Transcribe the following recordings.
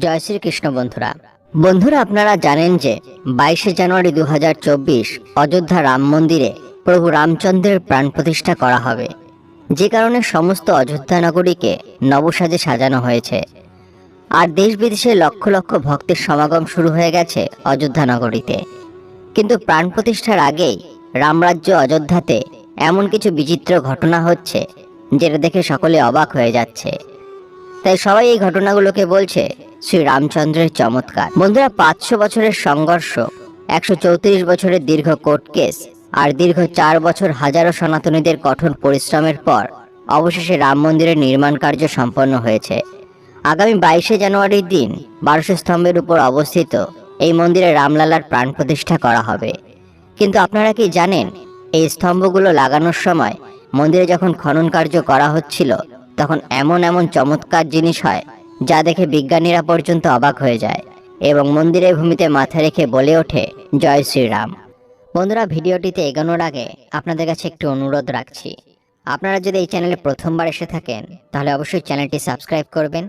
জয় শ্রীকৃষ্ণ। বন্ধুরা আপনারা জানেন যে 22শে জানুয়ারি 2024 অযোধ্যা রাম মন্দিরে প্রভু রামচন্দ্রের প্রাণ প্রতিষ্ঠা করা হবে, যে কারণে সমস্ত অযোধ্যা নগরীকে নবসাজে সাজানো হয়েছে। আর দেশ বিদেশে লক্ষ লক্ষ ভক্তের সমাগম শুরু হয়ে গেছে অযোধ্যা নগরীতে। কিন্তু প্রাণ প্রতিষ্ঠার আগেই রামরাজ্য অযোধ্যাতে এমন কিছু বিচিত্র ঘটনা হচ্ছে যেটা দেখে সকলে অবাক হয়ে যাচ্ছে। তাই সবাই এই ঘটনাগুলোকে বলছে শ্রী রামচন্দ্রের চমৎকার। বন্ধুরা, 500 বছরের সংঘর্ষ, 134 বছরের দীর্ঘ কোর্ট কেস আর দীর্ঘ 4 বছর হাজারো সনাতনীদের কঠোর পরিশ্রমের পর অবশেষে রাম মন্দিরের নির্মাণ কার্য সম্পন্ন হয়েছে। আগামী 22শে জানুয়ারির দিন 1200 স্তম্ভের উপর অবস্থিত এই মন্দিরে রামলালার প্রাণ প্রতিষ্ঠা করা হবে। কিন্তু আপনারা কি জানেন, এই স্তম্ভগুলো লাগানোর সময় মন্দিরে যখন খনন কার্য করা হচ্ছিল তখন এমন এমন চমৎকার জিনিস হয় যা দেখে বিজ্ঞানীরা পর্যন্ত অবাক হয়ে যায় এবং মন্দিরের ভূমিতে মাথা রেখে বলে ওঠে জয় শ্রীরাম। বন্ধুরা, ভিডিওটিতে এগোনোর আগে আপনাদের কাছে একটু অনুরোধ রাখছি, আপনারা যদি এই চ্যানেলে প্রথমবার এসে থাকেন তাহলে অবশ্যই চ্যানেলটি সাবস্ক্রাইব করবেন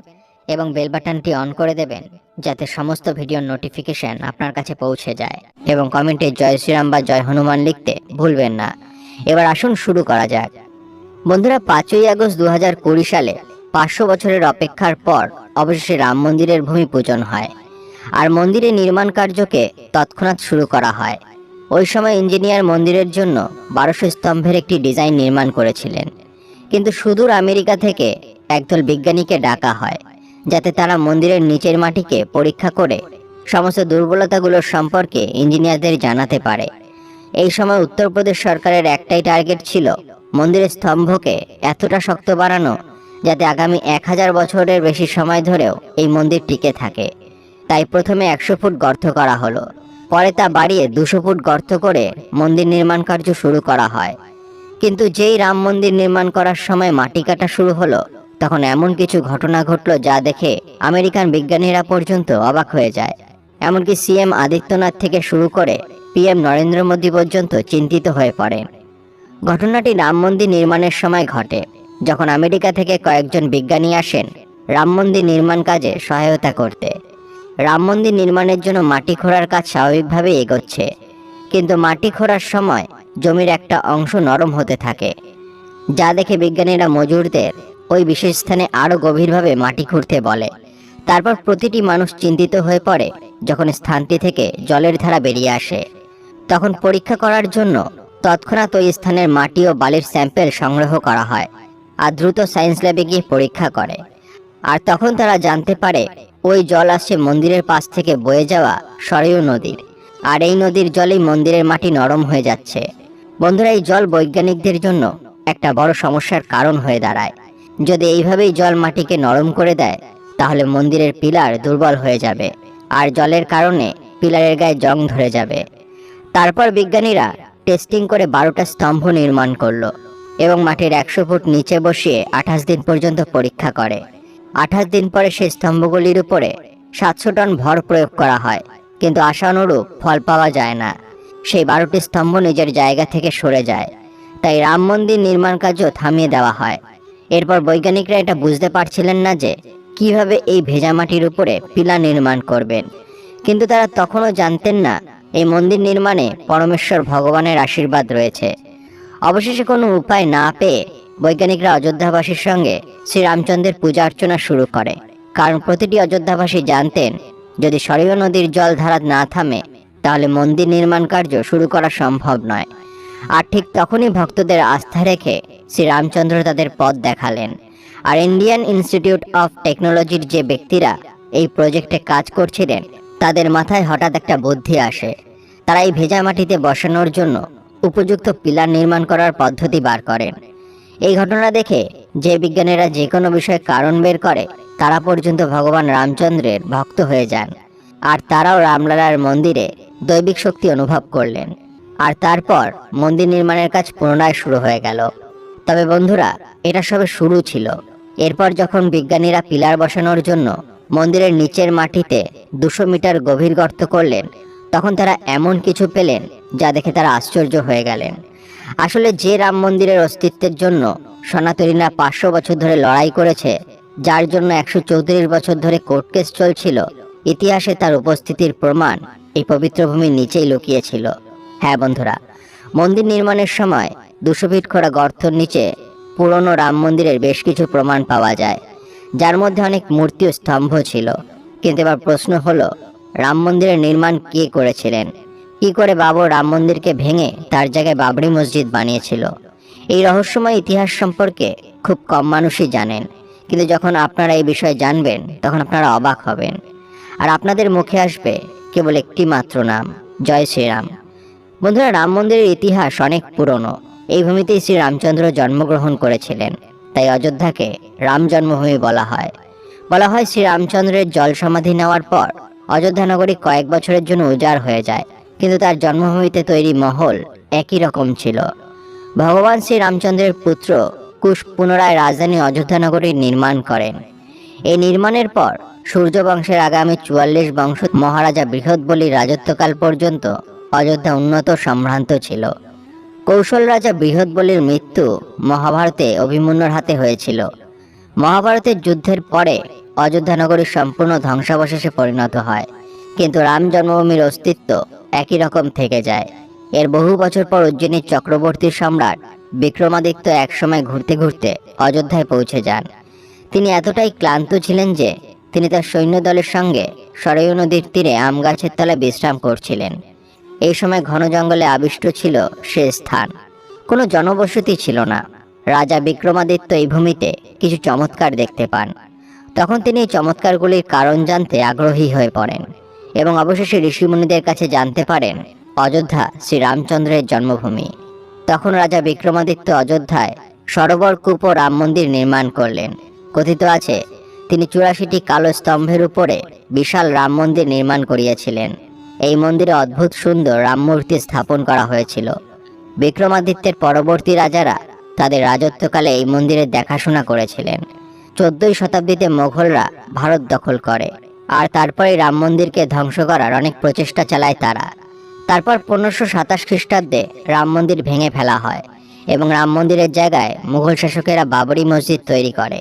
এবং বেল বাটনটি অন করে দেবেন যাতে সমস্ত ভিডিওর নোটিফিকেশন আপনার কাছে পৌঁছে যায়, এবং কমেন্টে জয় শ্রীরাম বা জয় হনুমান লিখতে ভুলবেন না। এবার আসুন শুরু করা যাক। বন্ধুরা, 5ই আগস্ট 2020 সালে 500 বছরের অপেক্ষার পর অবশেষে রাম মন্দিরের ভূমি পূজন হয় আর মন্দিরের নির্মাণ কার্যকে তৎক্ষণাৎ শুরু করা হয়। ওই সময় ইঞ্জিনিয়ার মন্দিরের জন্য 1200 স্তম্ভের একটি ডিজাইন নির্মাণ করেছিলেন, কিন্তু সুদূর আমেরিকা থেকে একদল বিজ্ঞানীকে ডাকা হয় যাতে তারা মন্দিরের নিচের মাটিকে পরীক্ষা করে সমস্ত দুর্বলতাগুলোর সম্পর্কে ইঞ্জিনিয়ারদের জানাতে পারে। এই সময় উত্তরপ্রদেশ সরকারের একটাই টার্গেট ছিল মন্দিরের স্তম্ভকে এতটা শক্ত বানানো যাতে আগামী 1000 বছরের বেশি সময় ধরেও এই মন্দির টিকে থাকে। তাই প্রথমে 100 ফুট গর্ত করা হলো, পরে তা বাড়িয়ে 200 ফুট গর্ত করে মন্দির নির্মাণ কার্য শুরু করা হয়। কিন্তু যেই রাম মন্দির নির্মাণ করার সময় মাটি কাটা শুরু হলো তখন এমন কিছু ঘটনা ঘটলো যা দেখে আমেরিকান বিজ্ঞানীরা পর্যন্ত অবাক হয়ে যায়। এমনকি সিএম আদিত্যনাথ থেকে শুরু করে পিএম নরেন্দ্র মোদী পর্যন্ত চিন্তিত হয়ে পড়েন। ঘটনাটি রাম মন্দির নির্মাণের সময় ঘটে, যখন আমেরিকা থেকে কয়েকজন বিজ্ঞানী আসেন রাম মন্দির নির্মাণ কাজে সহায়তা করতে। রাম মন্দির নির্মাণের জন্য মাটি খোঁড়ার কাজ স্বাভাবিকভাবেই এগোচ্ছে, কিন্তু মাটি খোঁড়ার সময় জমির একটা অংশ নরম হতে থাকে, যা দেখে বিজ্ঞানীরা মজুরদের ওই বিশেষ স্থানে আরও গভীরভাবে মাটি খুঁড়তে বলে। তারপর প্রতিটি মানুষ চিন্তিত হয়ে পড়ে যখন স্থানটি থেকে জলের ধারা বেরিয়ে আসে। তখন পরীক্ষা করার জন্য তৎক্ষণাৎ ওই স্থানের মাটি ও বালির স্যাম্পেল সংগ্রহ করা হয় আর দ্রুত সায়েন্স ল্যাবে গিয়ে পরীক্ষা করে। আর তখন তারা জানতে পারে ওই জল আসছে মন্দিরের পাশ থেকে বয়ে যাওয়া সরয়ূ নদীর, আর এই নদীর জলেই মন্দিরের মাটি নরম হয়ে যাচ্ছে। বন্ধুরা, এই জল বৈজ্ঞানিকদের জন্য একটা বড় সমস্যার কারণ হয়ে দাঁড়ায়। যদি এইভাবেই জল মাটিকে নরম করে দেয় তাহলে মন্দিরের পিলার দুর্বল হয়ে যাবে আর জলের কারণে পিলারের গায়ে জং ধরে যাবে। তারপর বিজ্ঞানীরা টেস্টিং করে 12টা স্তম্ভ নির্মাণ করলো এবং মাটির 100 ফুট নিচে বসিয়ে 28 দিন পর্যন্ত পরীক্ষা করে। 28 দিন পরে সেই স্তম্ভগুলির উপরে 700 টন ভর প্রয়োগ করা হয়, কিন্তু আশানুরূপ ফল পাওয়া যায় না। সেই 12টি স্তম্ভ নিজের জায়গা থেকে সরে যায়, তাই রাম মন্দির নির্মাণ কাজও থামিয়ে দেওয়া হয়। এরপর বৈজ্ঞানিকরা এটা বুঝতে পারছিলেন না যে কিভাবে এই ভেজা মাটির উপরে পিলার নির্মাণ করবেন, কিন্তু তারা তখনও জানতেন না এই মন্দির নির্মাণে পরমেশ্বর ভগবানের আশীর্বাদ রয়েছে। অবশেষে কোনো উপায় না পেয়ে বৈজ্ঞানিকরা অযোধ্যাবাসীর সঙ্গে শ্রীরামচন্দ্রের পূজা অর্চনা শুরু করে, কারণ প্রতিটি অযোধ্যাবাসী জানতেন যদি সরয়ূ নদীর জল ধারা না থামে তাহলে মন্দির নির্মাণ কার্য শুরু করা সম্ভব নয়। আর ঠিক তখনই ভক্তদের আস্থা রেখে শ্রীরামচন্দ্র তাদের পথ দেখালেন। আর ইন্ডিয়ান ইনস্টিটিউট অফ টেকনোলজির যে ব্যক্তিরা এই প্রজেক্টে কাজ করছিলেন তাদের মাথায় হঠাৎ একটা বুদ্ধি আসে। তারা এই ভেজা মাটিতে বসানোর জন্য উপযুক্ত পিলার নির্মাণ করার পদ্ধতি বার করেন। এই ঘটনা দেখে যে বিজ্ঞানীরা যে কোনো বিষয়ে কারণ বের করে তারা পর্যন্ত ভগবান রামচন্দ্রের ভক্ত হয়ে যান, আর তারাও রামলালার মন্দিরে দৈবিক শক্তি অনুভব করলেন। আর তারপর মন্দির নির্মাণের কাজ পুনরায় শুরু হয়ে গেল। তবে বন্ধুরা, এটা সবে শুরু ছিল। এরপর যখন বিজ্ঞানীরা পিলার বসানোর জন্য মন্দিরের নিচের মাটিতে 200 মিটার গভীর গর্ত করলেন তখন তারা এমন কিছু পেলেন যা দেখে তারা আশ্চর্য হয়ে গেলেন। আসলে যে রাম মন্দিরের অস্তিত্বের জন্য সনাতনীরা 500 বছর ধরে লড়াই করেছে যার জন্য 134 বছর ধরে কোর্ট কেস চলছিল, ইতিহাসে তার উপস্থিতির প্রমাণ এই পবিত্র ভূমির নিচেই লুকিয়েছিল। হ্যাঁ বন্ধুরা, মন্দির নির্মাণের সময় 200 ফিট খোঁড়া গর্তের নিচে পুরনো রাম মন্দিরের বেশ কিছু প্রমাণ পাওয়া যায়, যার মধ্যে অনেক মূর্তি ও স্তম্ভ ছিল। কিন্তু এবার প্রশ্ন হলো, রাম মন্দিরের নির্মাণ কে করেছিলেন? কি করে বাবর রাম মন্দিরকে ভেঙে তার জায়গায় বাবরি মসজিদ বানিয়েছিল? এই রহস্যময় ইতিহাস সম্পর্কে খুব কম মানুষই জানেন, কিন্তু যখন আপনারা এই বিষয়ে জানবেন তখন আপনারা অবাক হবেন। আর আপনাদের মুখে আসবে কেবল একটি মাত্র নাম, জয় শ্রীরাম। বন্ধুরা, রাম মন্দিরের ইতিহাস অনেক পুরনো। এই ভূমিতেই শ্রী রামচন্দ্র জন্মগ্রহণ করেছিলেন, তাই অযোধ্যাকে রাম জন্মভূমি বলা হয়। বলা হয় শ্রী রামচন্দ্রের জল সমাধি নেওয়ার পর অযোধ্যা নগরী কয়েক বছরের জন্য উজাড় হয়ে যায়, কিন্তু তার জন্মভূমিতে তৈরি মহল একই রকম ছিল। ভগবান শ্রী রামচন্দ্রের পুত্র কুশ পুনরায় রাজধানী অযোধ্যা নগরীর নির্মাণ করেন। এই নির্মাণের পর সূর্য বংশের আগামী 44 বংশ মহারাজা বৃহৎবলীর রাজত্বকাল পর্যন্ত অযোধ্যা উন্নত সম্ভ্রান্ত ছিল। কৌশল রাজা বৃহৎবলীর মৃত্যু মহাভারতে অভিমন্যুর হাতে হয়েছিল। মহাভারতের যুদ্ধের পরে অযোধ্যা নগরী সম্পূর্ণ ধ্বংসাবশেষে পরিণত হয়, কিন্তু রাম জন্মভূমির অস্তিত্ব একই রকম থেকে যায়। এর বহু বছর পর উজ্জয়িনীর চক্রবর্তী সম্রাট বিক্রমাদিত্য একসময় ঘুরতে ঘুরতে অযোধ্যায় পৌঁছে যান। তিনি এতটাই ক্লান্ত ছিলেন যে তিনি তার সৈন্যদলের সঙ্গে সরয়ূ নদীর তীরে আম গাছের তলায় বিশ্রাম করছিলেন। এই সময় ঘন জঙ্গলে আবিষ্ট ছিল সে স্থান, কোনো জনবসতি ছিল না। রাজা বিক্রমাদিত্য এই ভূমিতে কিছু চমৎকার দেখতে পান। তখন তিনি এই চমৎকারগুলির কারণ জানতে আগ্রহী হয়ে পড়েন এবং অবশেষে ঋষিমুনিদের কাছে জানতে পারেন অযোধ্যা শ্রী রামচন্দ্রের জন্মভূমি। তখন রাজা বিক্রমাদিত্য অযোধ্যায় সরোবর কূপ ও রাম মন্দির নির্মাণ করলেন। কথিত আছে তিনি 84টি কালো স্তম্ভের উপরে বিশাল রাম মন্দির নির্মাণ করিয়েছিলেন। এই মন্দিরে অদ্ভুত সুন্দর রাম মূর্তি স্থাপন করা হয়েছিল। বিক্রমাদিত্যের পরবর্তী রাজারা তাদের রাজত্বকালে এই মন্দিরের দেখাশোনা করেছিলেন। 14ই শতাব্দীতে মোগলরা ভারত দখল করে, আর তারপরে রাম মন্দিরকে ধ্বংস করার অনেক প্রচেষ্টা চালায় তারা। তারপর 1527 খ্রিস্টাব্দে রাম মন্দির ভেঙে ফেলা হয় এবং রাম মন্দিরের জায়গায় মুঘল শাসকেরা বাবরি মসজিদ তৈরি করে।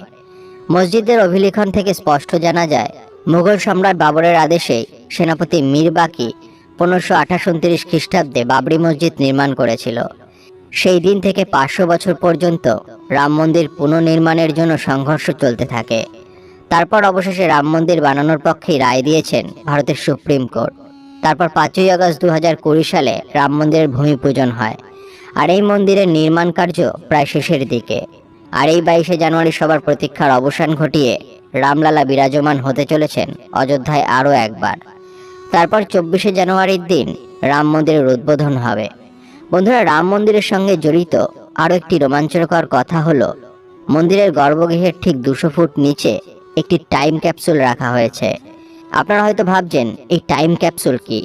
মসজিদের অভিলেখন থেকে স্পষ্ট জানা যায় মুঘল সম্রাট বাবরের আদেশে সেনাপতি মীর বাকি 1528-29 খ্রিস্টাব্দে বাবরি মসজিদ নির্মাণ করেছিল। সেই দিন থেকে 500 বছর পর্যন্ত রাম মন্দির পুনর্নির্মাণের জন্য সংঘর্ষ চলতে থাকে। তারপর অবশেষে রাম মন্দির বানানোর পক্ষেই রায় দিয়েছেন ভারতের সুপ্রিম কোর্ট। তারপর 5ই আগস্ট 2020 সালে রাম মন্দিরের ভূমি পূজন হয়, আর এই মন্দিরের নির্মাণ কার্য প্রায় শেষের দিকে। আর এই 22শে জানুয়ারি সবার প্রতীক্ষার অবসান ঘটিয়ে রামলালা বিরাজমান হতে চলেছেন অযোধ্যায় আরও একবার। তারপর 24শে জানুয়ারির দিন রাম মন্দিরের উদ্বোধন হবে। বন্ধুরা, রাম মন্দিরের সঙ্গে জড়িত আরও একটি রোমাঞ্চকর কথা হলো মন্দিরের গর্ভগৃহের ঠিক 200 ফুট নিচে একটি টাইম ক্যাপসুল রাখা হয়েছে। আপনারা হয়তো ভাবছেন এই টাইম ক্যাপসুল কি?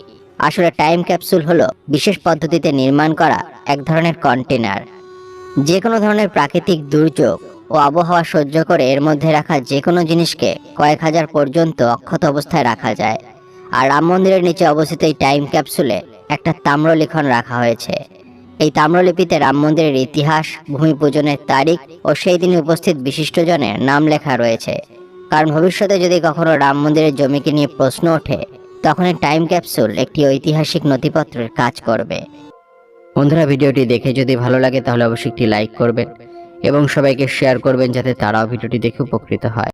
আসলে টাইম ক্যাপসুল হলো বিশেষ পদ্ধতিতে নির্মাণ করা এক ধরনের কন্টেনার। যে কোনো ধরনের প্রাকৃতিক দুর্যোগ ও আবহাওয়া সহ্য করে এর মধ্যে রাখা যে কোনো জিনিসকে কয়েক হাজার পর্যন্ত অক্ষত অবস্থায় রাখা যায়। আর রাম মন্দিরের নিচে অবস্থিত এই টাইম ক্যাপসুলে একটা তাম্রলিখন রাখা হয়েছে। এই তাম্রলিপিতে রাম মন্দিরের ইতিহাস, ভূমি পূজনের তারিখ ও সেই দিনে উপস্থিত বিশিষ্টজনের নাম লেখা রয়েছে। কারণ ভবিষ্যতে যদি কখনো রাম মন্দিরের জমিকে নিয়ে প্রশ্ন ওঠে, তখন এই টাইম ক্যাপসুল একটি ঐতিহাসিক নথিপত্রের কাজ করবে। বন্ধুরা, ভিডিওটি দেখে যদি ভালো লাগে তাহলে অবশ্যই একটি লাইক করবেন এবং সবাইকে শেয়ার করবেন যাতে তারাও ভিডিওটি দেখে উপকৃত হয়।